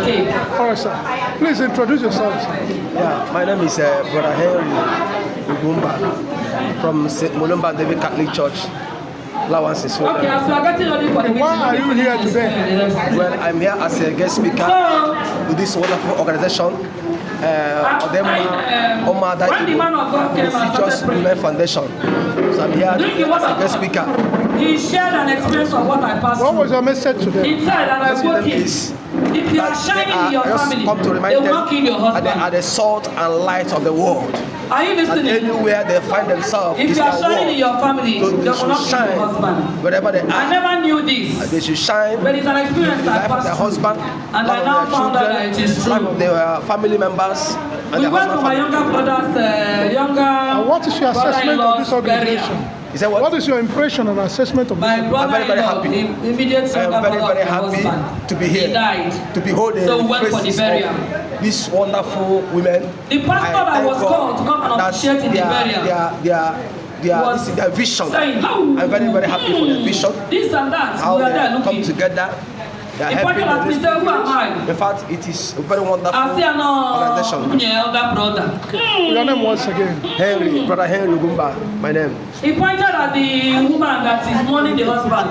cake. All right, sir. Please introduce yourself. Yeah, my name is Brother Henry Odimma from St. Mulumba David Catholic Church. Okay, so you are getting ready for the meeting. Why are you here today? Well, I'm here as a guest speaker with this wonderful organization, Odimma, Umuada, Igbo, prestigious women foundation. So I'm here as a guest speaker. He shared an experience of what I passed through. What was your message today? He said, and I quote him, if you are shining in your family, they will not kill your husband. They are the salt and light of the world. Are you listening? And anywhere they find themselves, if you are shining in your family, so they will not kill your husband. Wherever they are. I never knew this. They should shine. But it's an experience that I passed their husband, and I now found out that it is true. Their family members. And we went to my younger brother's what is your assessment of this organization? Is that what is your impression and assessment of this? My brother, I'm very happy. Immediate I am very happy to be here. He died. To behold the so we went for the burial. These wonderful women. The pastor that was called to come and officiate in the burial. Their vision. Saying, I'm very happy for their vision. This and that. How they come together. They are helping in this village. In fact, it is a very wonderful organization. Your name once again? Henry, Brother Henry Odimma, my name. He pointed at the woman that is mourning the husband.